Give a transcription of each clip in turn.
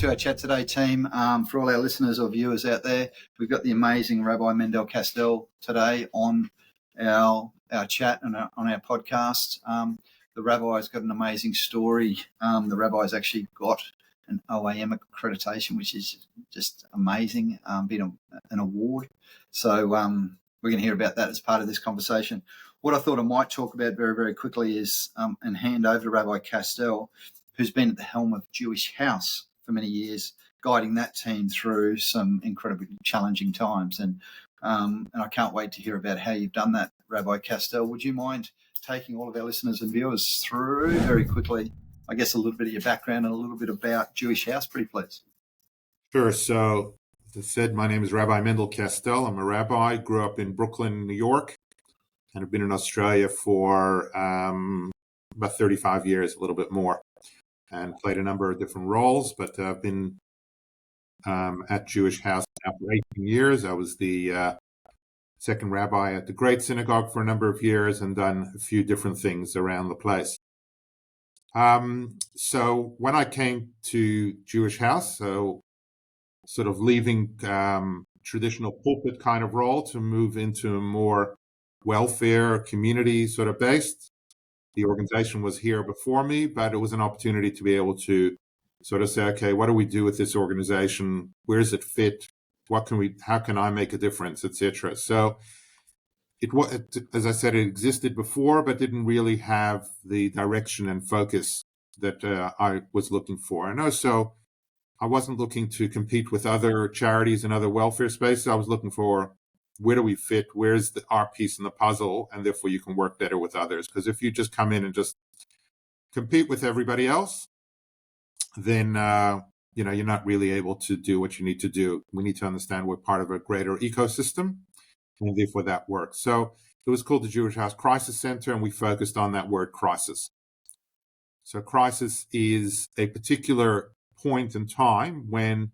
To our chat today, team. For all our listeners or viewers out there, we've got the amazing Rabbi Mendel Kastel today on our chat and on our podcast. The rabbi's got an amazing story. The rabbi's actually got an OAM accreditation, which is just amazing, being an award. So we're going to hear about that as part of this conversation. What I thought I might talk about very, very quickly is and hand over to Rabbi Kastel, who's been at the helm of Jewish House for many years, guiding that team through some incredibly challenging times. And I can't wait to hear about how you've done that, Rabbi Kastel. Would you mind taking all of our listeners and viewers through very quickly, I guess, a little bit of your background and a little bit about Jewish House, pretty please? Sure. So, as I said, my name is Rabbi Mendel Kastel. I'm a rabbi, grew up in Brooklyn, New York, and have been in Australia for about 35 years, a little bit more, and played a number of different roles, but I've been at Jewish House now for 18 years. I was the second rabbi at the Great Synagogue for a number of years and done a few different things around the place. So when I came to Jewish House, so sort of leaving traditional pulpit kind of role to move into a more welfare community sort of based. The organization was here before me, but it was an opportunity to be able to sort of say, okay, what do we do with this organization? Where does it fit? How can I make a difference, etc. So as I said, it existed before, but didn't really have the direction and focus that I was looking for. And also, I wasn't looking to compete with other charities and other welfare spaces. I was looking for, where do we fit? Where's our piece in the puzzle? And therefore you can work better with others. Because if you just come in and just compete with everybody else, then you're not really able to do what you need to do. We need to understand we're part of a greater ecosystem, and therefore that works. So it was called the Jewish House Crisis Center, and we focused on that word crisis. So crisis is a particular point in time when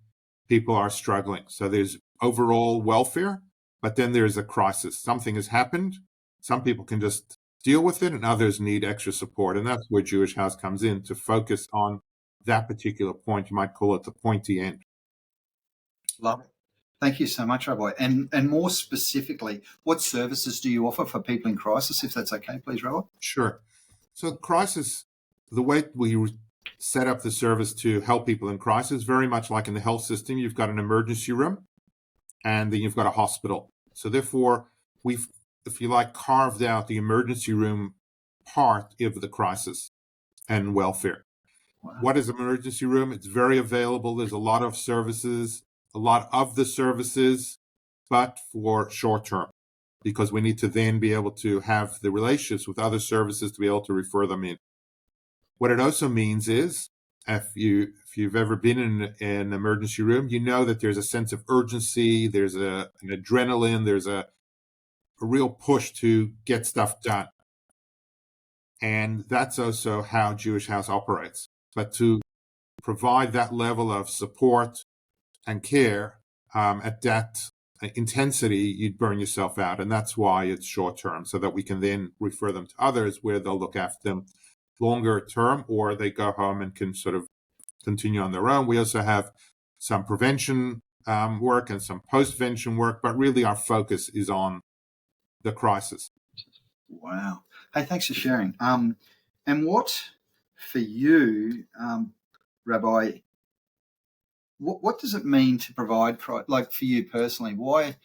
people are struggling. So there's overall welfare, but then there's a crisis. Something has happened. Some people can just deal with it, and others need extra support. And that's where Jewish House comes in, to focus on that particular point. You might call it the pointy end. Love it. Thank you so much, Rabbi. And more specifically, what services do you offer for people in crisis, if that's okay, please, Rabbi? Sure. So crisis, the way we set up the service to help people in crisis, very much like in the health system, you've got an emergency room, and then you've got a hospital. So therefore, we've, if you like, carved out the emergency room part of the crisis and welfare. Wow. What is an emergency room? It's very available. There's a lot of services, but for short term, because we need to then be able to have the relationships with other services to be able to refer them in. What it also means is, if you've ever been in an emergency room, you know that there's a sense of urgency, there's an adrenaline, there's a real push to get stuff done. And that's also how Jewish House operates. But to provide that level of support and care at that intensity, you'd burn yourself out. And that's why it's short term, so that we can then refer them to others where they'll look after them longer term, or they go home and can sort of continue on their own. We also have some prevention work and some post-vention work, but really our focus is on the crisis. Wow. Hey, thanks for sharing. And what, for you, Rabbi, what does it mean to provide, like for you personally, why?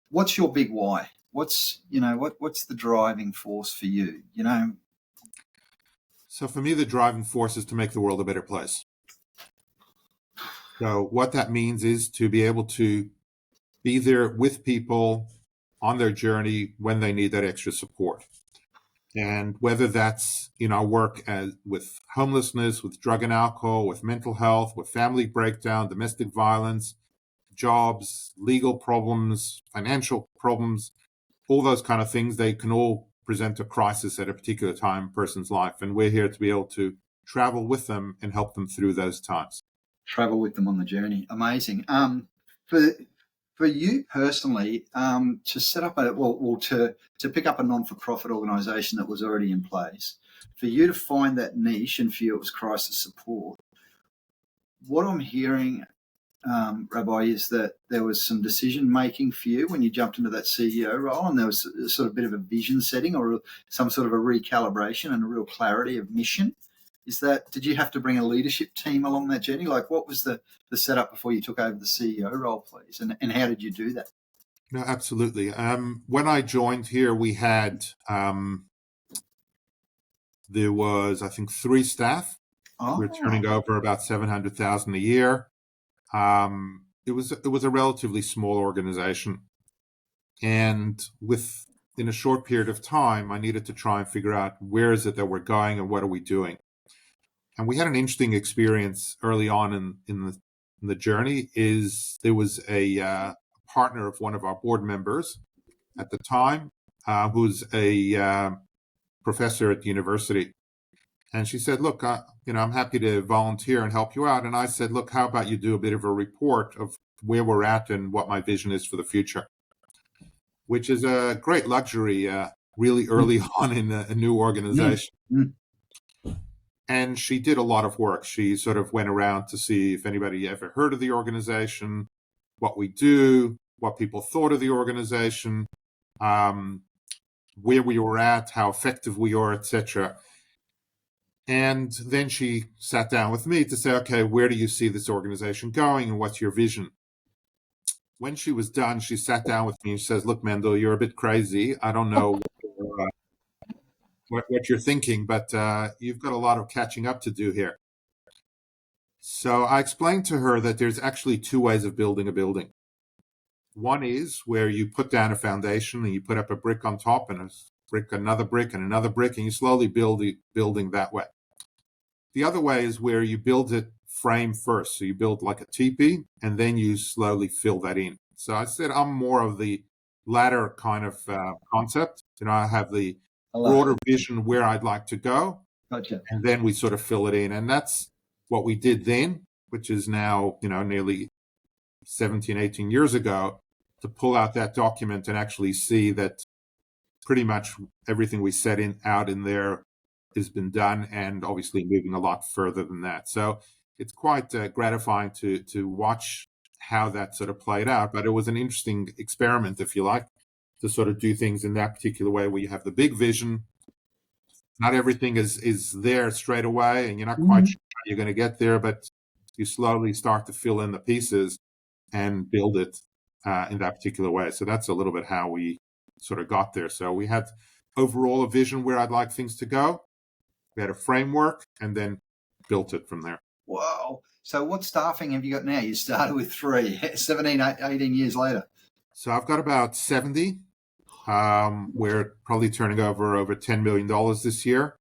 What's your big why? What's the driving force for you, So for me, the driving force is to make the world a better place. So what that means is to be able to be there with people on their journey when they need that extra support. And whether that's in our work with homelessness, with drug and alcohol, with mental health, with family breakdown, domestic violence, jobs, legal problems, financial problems, all those kind of things, they can all present a crisis at a particular time in a person's life. And we're here to be able to travel with them and help them through those times. Travel with them on the journey. Amazing. For you personally, to set up to pick up a non-for-profit organisation that was already in place, for you to find that niche, and for you it was crisis support, what I'm hearing, Rabbi, is that there was some decision making for you when you jumped into that CEO role, and there was sort of a bit of a vision setting or some sort of a recalibration and a real clarity of mission. Did you have to bring a leadership team along that journey? Like, what was the setup before you took over the CEO role, please? And how did you do that? No, absolutely. When I joined here, we had, there was, I think, 3 staff. We're turning over about 700,000 a year. It was a relatively small organization, and in a short period of time, I needed to try and figure out where is it that we're going and what are we doing. And we had an interesting experience early on in the journey. There was a partner of one of our board members at the time, who's a professor at the university. And she said, look, I'm happy to volunteer and help you out. And I said, look, how about you do a bit of a report of where we're at and what my vision is for the future, which is a great luxury really early on in a new organization. And she did a lot of work. She sort of went around to see if anybody ever heard of the organization, what we do, what people thought of the organization, where we were at, how effective we are, etc. And then she sat down with me to say, okay, where do you see this organization going and what's your vision? When she was done, she sat down with me and she says, look, Mendel, you're a bit crazy. I don't know what you're thinking, but you've got a lot of catching up to do here. So I explained to her that there's actually 2 ways of building a building. One is where you put down a foundation and you put up a brick on top and another brick, and you slowly build the building that way. The other way is where you build it frame first. So you build like a teepee and then you slowly fill that in. So I said I'm more of the latter kind of concept. I have the broader vision where I'd like to go. Gotcha. And then we sort of fill it in. And that's what we did then, which is now, nearly 17, 18 years ago, to pull out that document and actually see that pretty much everything we set out in there has been done, and obviously moving a lot further than that. So it's quite gratifying to watch how that sort of played out. But it was an interesting experiment, if you like, to sort of do things in that particular way where you have the big vision. Not everything is there straight away, and you're not quite sure how you're going to get there, but you slowly start to fill in the pieces and build it in that particular way. So that's a little bit how we sort of got there. So we had overall a vision where I'd like things to go. We had a framework and then built it from there. Wow. So what staffing have you got now? You started with 3, 17, 18 years later. So I've got about 70. We're probably turning over $10 million this year.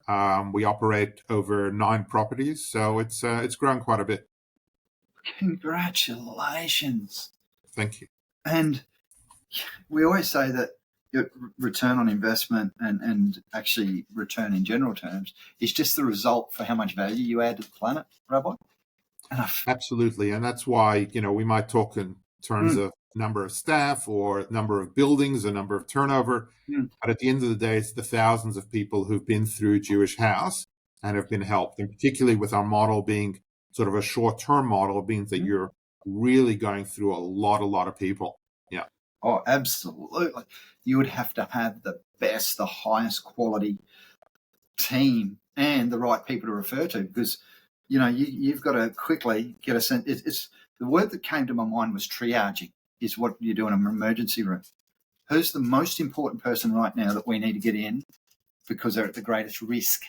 We operate over 9 properties. So it's grown quite a bit. Congratulations. Thank you. And we always say that return on investment and actually return in general terms is just the result for how much value you add to the planet, Rabbi. Absolutely. And that's why, we might talk in terms of number of staff or number of buildings or number of turnover. But at the end of the day, it's the thousands of people who've been through Jewish House and have been helped. And particularly with our model being sort of a short-term model, it means that you're really going through a lot of people. Yeah. Oh, absolutely. You would have to have the best, the highest quality team and the right people to refer to, because, you've got to quickly get a sense. It's the word that came to my mind was triaging, is what you do in an emergency room. Who's the most important person right now that we need to get in because they're at the greatest risk,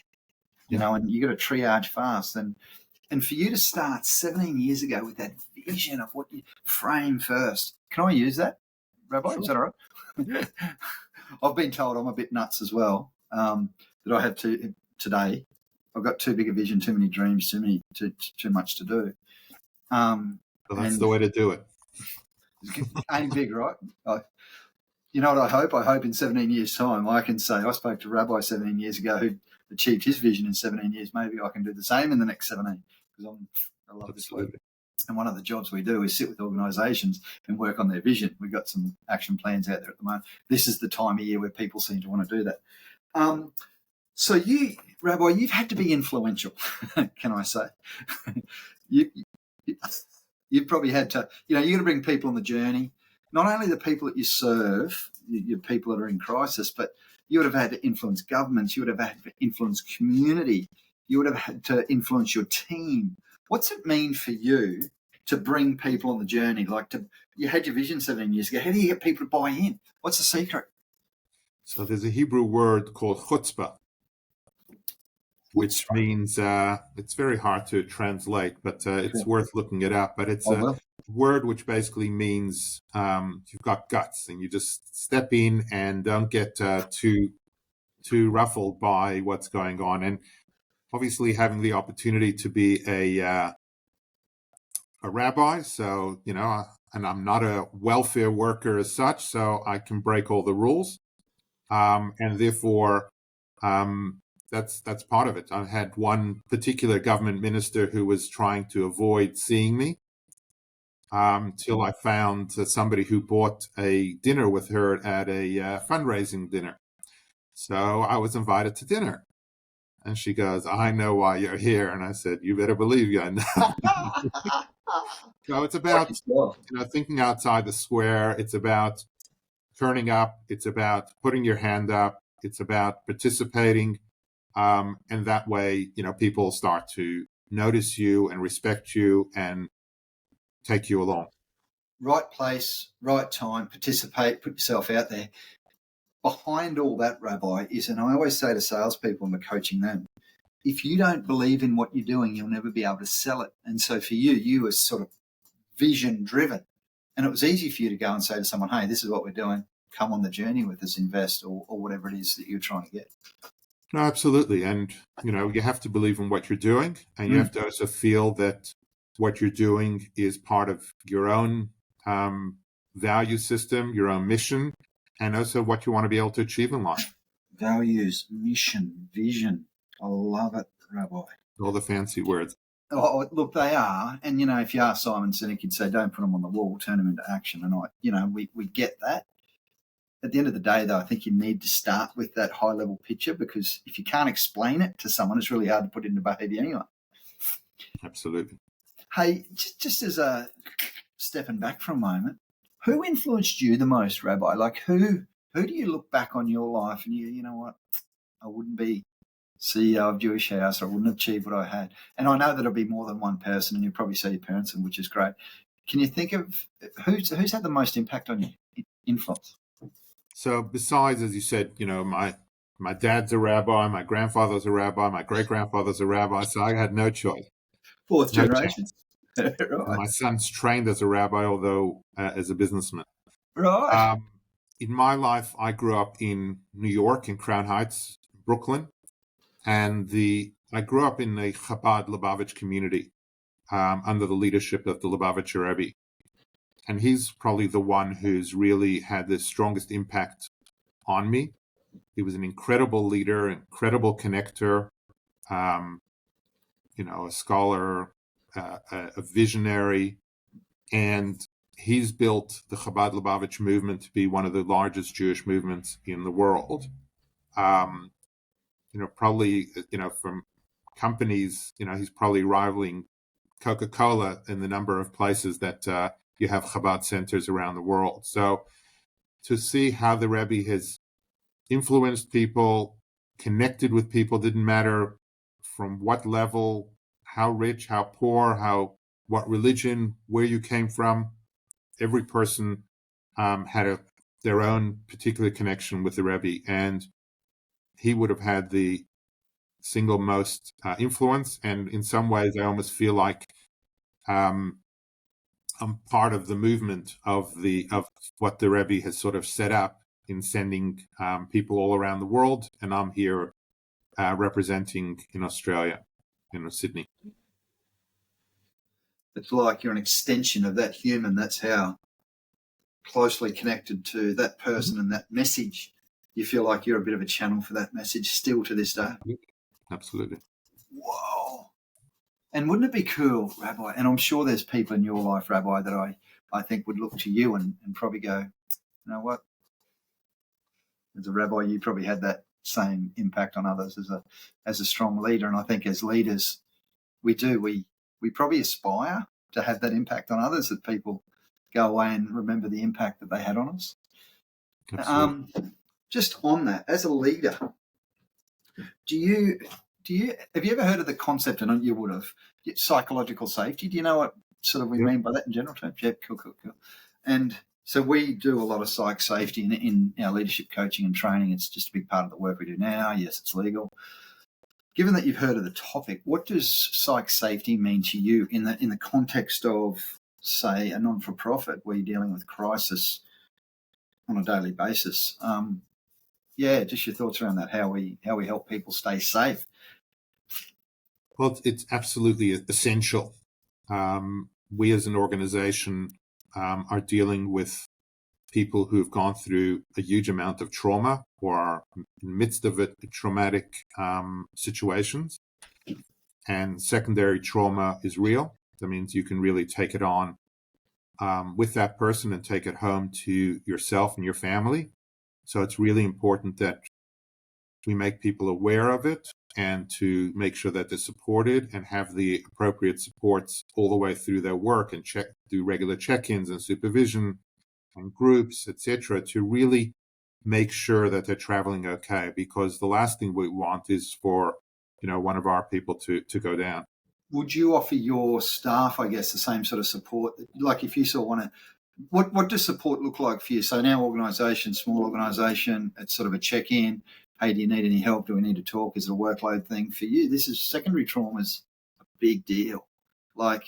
and you got to triage fast. And for you to start 17 years ago with that vision of what you frame first, can I use that, Rabbi? Sure. Is that all right? I've been told I'm a bit nuts as well, that I have today. I've got too big a vision, too many dreams, too much to do. Well, that's the way to do it. Aim big, right? You know what I hope? I hope in 17 years' time I can say, I spoke to Rabbi 17 years ago who achieved his vision in 17 years. Maybe I can do the same in the next 17, because I love this work. And one of the jobs we do is sit with organisations and work on their vision. We've got some action plans out there at the moment. This is the time of year where people seem to want to do that. So you, Rabbi, you've had to be influential, can I say? You've probably had to, you're going to bring people on the journey, not only the people that you serve, your people that are in crisis, but you would have had to influence governments, you would have had to influence community, you would have had to influence your team. What's it mean for you to bring people on the journey? You had your vision 17 years ago. How do you get people to buy in? What's the secret? So there's a Hebrew word called chutzpah, which means, it's very hard to translate, but it's worth looking it up. But it's a word which basically means you've got guts and you just step in and don't get too ruffled by what's going on. And obviously having the opportunity to be a rabbi, so, and I'm not a welfare worker as such, so I can break all the rules. And therefore, that's part of it. I had one particular government minister who was trying to avoid seeing me till I found somebody who bought a dinner with her at a fundraising dinner. So I was invited to dinner. And she goes, I know why you're here. And I said, you better believe you, I know. So it's about thinking outside the square. It's about turning up. It's about putting your hand up. It's about participating. And that way, people start to notice you and respect you and take you along. Right place, right time, participate, put yourself out there. Behind all that, Rabbi, is, and I always say to salespeople when we're coaching them, if you don't believe in what you're doing, you'll never be able to sell it. And so for you were sort of vision driven. And it was easy for you to go and say to someone, hey, this is what we're doing. Come on the journey with us, invest, or whatever it is that you're trying to get. No, absolutely. And, you have to believe in what you're doing. And you have to also feel that what you're doing is part of your own value system, your own mission, and also what you want to be able to achieve in life. Values, mission, vision. I love it, Rabbi. All the fancy words. Oh, look, they are. And, if you ask Simon Sinek, he'd say, don't put them on the wall, turn them into action. And we get that. At the end of the day, though, I think you need to start with that high-level picture, because if you can't explain it to someone, it's really hard to put it into behaviour anyway. Absolutely. Hey, just as a stepping back for a moment, who influenced you the most, Rabbi? Like, who do you look back on your life and you know what, I wouldn't be CEO of Jewish House, or I wouldn't achieve what I had. And I know that it'll be more than one person, and you'll probably see your parents, which is great. Can you think of who's had the most impact on you, influence? So besides, as you said, my dad's a rabbi, my grandfather's a rabbi, my great-grandfather's a rabbi, so I had no choice. Fourth generation. Right. My son's trained as a rabbi, although as a businessman. Right. In my life, I grew up in New York, in Crown Heights, Brooklyn. And I grew up in a Chabad Lubavitch community under the leadership of the Lubavitcher Rebbe. And he's probably the one who's really had the strongest impact on me. He was an incredible leader, incredible connector, a scholar, a visionary. And he's built the Chabad Lubavitch movement to be one of the largest Jewish movements in the world. Probably, from companies, he's probably rivaling Coca-Cola in the number of places that you have Chabad centers around the world. So to see how the Rebbe has influenced people, connected with people, didn't matter from what level, how rich, how poor, what religion, where you came from. Every person had their own particular connection with the Rebbe, and he would have had the single most influence. And in some ways, I almost feel like I'm part of the movement of what the Rebbe has sort of set up in sending people all around the world, and I'm here representing in Australia, Sydney. It's like you're an extension of that human. That's how closely connected to that person and that message. You feel like you're a bit of a channel for that message still to this day. Absolutely. Whoa. And wouldn't it be cool, Rabbi? And I'm sure there's people in your life, Rabbi, that I think would look to you and probably go, you know what? As a rabbi, you probably had that same impact on others as a strong leader. And I think as leaders, we probably aspire to have that impact on others, that people go away and remember the impact that they had on us. Just on that, as a leader, have you ever heard of the concept, and you would have, psychological safety? Do you know what sort of we mean by that in general terms? Yeah, cool. And so we do a lot of psych safety in our leadership coaching and training. It's just a big part of the work we do now. Yes, it's legal. Given that you've heard of the topic, what does psych safety mean to you in the context of, say, a non-for-profit where you're dealing with crisis on a daily basis? Just your thoughts around that, how we help people stay safe. Well, it's absolutely essential. We as an organization are dealing with people who have gone through a huge amount of trauma or are in the midst of it, traumatic situations. And secondary trauma is real. That means you can really take it on with that person and take it home to yourself and your family. So it's really important that we make people aware of it and to make sure that they're supported and have the appropriate supports all the way through their work and do regular check-ins and supervision and groups, etc., to really make sure that they're traveling okay. Because the last thing we want is for, one of our people to go down. Would you offer your staff, I guess, the same sort of support? Like if you sort of want to, what does support look like for you? So in our organisation, small organisation, it's sort of a check-in. Hey, do you need any help? Do we need to talk? Is it a workload thing for you? This is secondary trauma is a big deal. Like,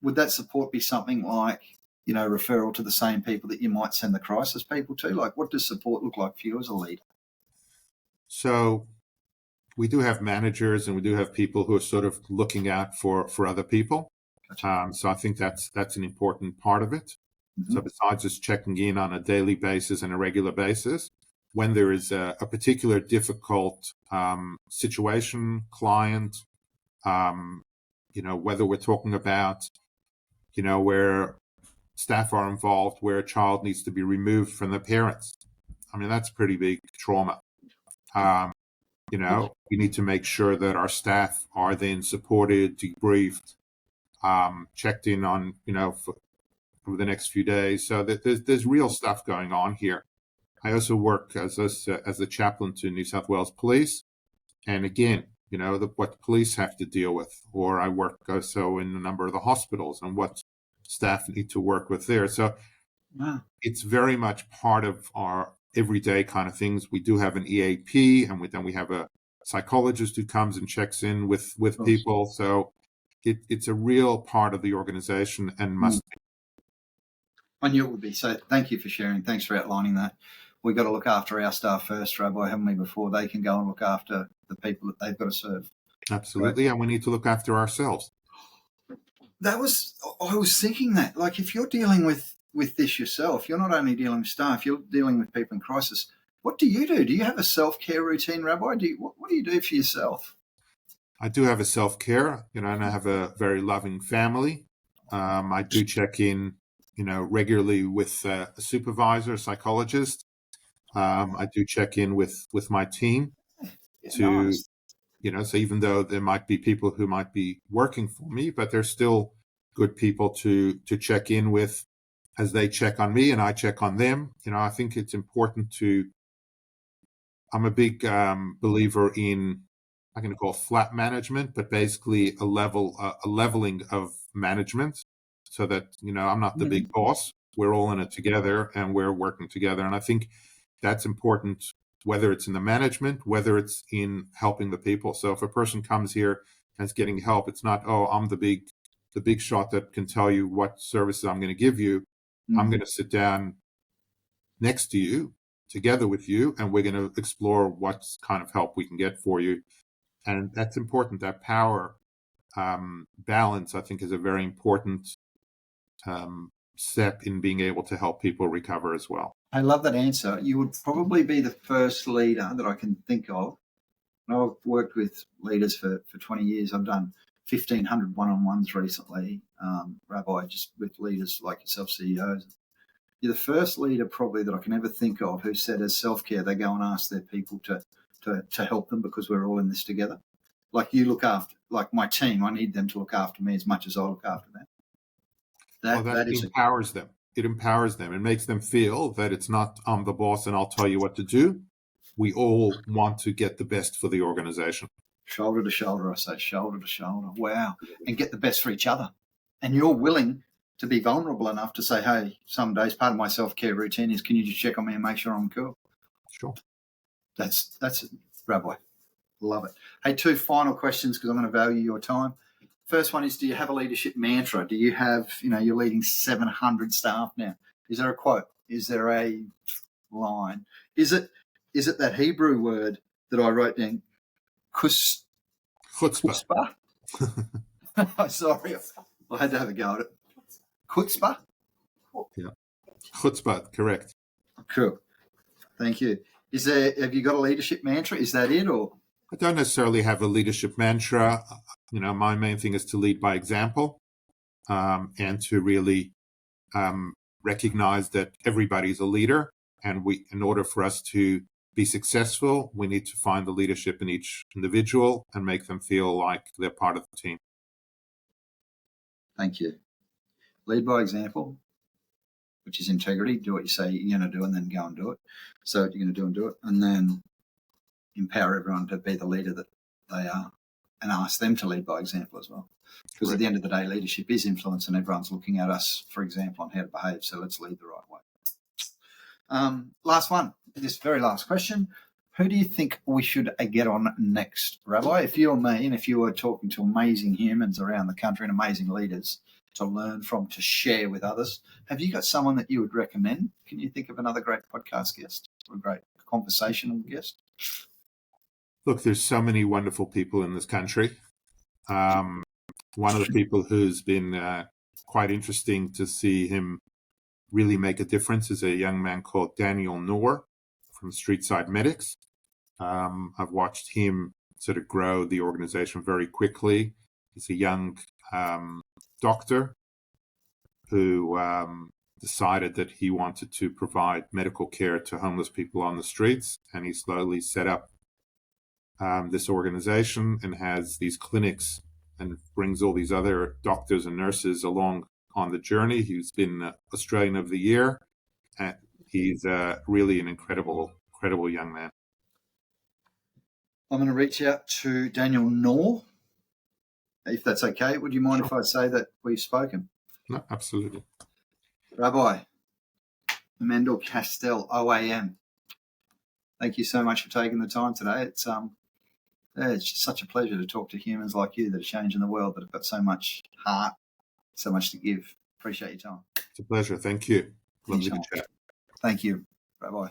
would that support be something like, referral to the same people that you might send the crisis people to? Like, what does support look like for you as a leader? So we do have managers and we do have people who are sort of looking out for other people. Gotcha. So I think that's an important part of it. Mm-hmm. So besides just checking in on a daily basis and a regular basis, when there is a particular difficult situation, client, whether we're talking about, where staff are involved, where a child needs to be removed from the parents. I mean, that's pretty big trauma. We need to make sure that our staff are then supported, debriefed, checked in on, for the next few days. So that there's real stuff going on here. I also work as a chaplain to New South Wales Police. And again, what the police have to deal with. Or I work also in a number of the hospitals and what staff need to work with there. So It's very much part of our everyday kind of things. We do have an EAP, and then we have a psychologist who comes and checks in with people. So it's a real part of the organization and must be. I knew it would be. So thank you for sharing. Thanks for outlining that. We've got to look after our staff first, Rabbi, haven't we, before they can go and look after the people that they've got to serve. Absolutely. Right? And we need to look after ourselves. I was thinking that, like, if you're dealing with this yourself, you're not only dealing with staff, you're dealing with people in crisis. What do? Do you have a self-care routine, Rabbi? What do you do for yourself? I do have a self-care, and I have a very loving family. I do check in, regularly with a supervisor, a psychologist. I do check in with my team nice. So even though there might be people who might be working for me, but they're still good people to check in with as they check on me and I check on them. I think it's important I'm a big believer in, I'm going to call flat management, but basically a leveling of management so that, I'm not the big boss. We're all in it together and we're working together. And I think that's important, whether it's in the management, whether it's in helping the people. So if a person comes here and is getting help, it's not, I'm the big shot that can tell you what services I'm going to give you. Mm-hmm. I'm going to sit down next to you, together with you, and we're going to explore what kind of help we can get for you. And that's important. That power balance, I think, is a very important step in being able to help people recover as well. I love that answer. You would probably be the first leader that I can think of. I've worked with leaders for 20 years. I've done 1,500 one-on-ones recently, Rabbi, just with leaders like yourself, CEOs. You're the first leader probably that I can ever think of who said as self-care, they go and ask their people to help them because we're all in this together. Like you look after, like my team, I need them to look after me as much as I look after them. That is empowers them. It empowers them and makes them feel that it's not I'm the boss and I'll tell you what to do. We all want to get the best for the organization. shoulder to shoulder, I say, shoulder to shoulder. Wow. And get the best for each other. And you're willing to be vulnerable enough to say, hey, some days part of my self-care routine is, can you just check on me and make sure I'm cool? Sure. That's it, Rabbi. Love it. Hey, 2 final questions because I'm going to value your time. First one is, do you have a leadership mantra? Do you have, you're leading 700 staff now. Is there a quote? Is there a line? Is it that Hebrew word that I wrote down? Chutzpah. Sorry, I had to have a go at it. Chutzpah? Yeah. Chutzpah, correct. Cool. Thank you. Have you got a leadership mantra? Is that it, or? I don't necessarily have a leadership mantra. My main thing is to lead by example, and to really recognize that everybody's a leader. And in order for us to be successful, we need to find the leadership in each individual and make them feel like they're part of the team. Thank you. Lead by example, which is integrity. Do what you say you're going to do and then go and do it. So what you're going to do and do it. And then empower everyone to be the leader that they are and ask them to lead by example as well. Because at the end of the day, leadership is influence and everyone's looking at us, for example, on how to behave. So let's lead the right way. Last one, this very last question. Who do you think we should get on next, Rabbi? If you or me, and if you were talking to amazing humans around the country and amazing leaders to learn from, to share with others, have you got someone that you would recommend? Can you think of another great podcast guest or a great conversational guest? Look, there's so many wonderful people in this country. One of the people who's been quite interesting to see him really make a difference is a young man called Daniel Noor from Streetside Medics. I've watched him sort of grow the organization very quickly. He's a young doctor who decided that he wanted to provide medical care to homeless people on the streets, and he slowly set up this organization and has these clinics and brings all these other doctors and nurses along on the journey. He's been Australian of the Year, and he's really an incredible young man. I'm going to reach out to Daniel Noor, if that's okay. Would you mind if I say that we've spoken? No, absolutely. Rabbi Mendel Kastel, OAM. Thank you so much for taking the time today. It's just such a pleasure to talk to humans like you that are changing the world, that have got so much heart, so much to give. Appreciate your time. It's a pleasure. Thank you. Lovely to chat. Thank you, Rabbi.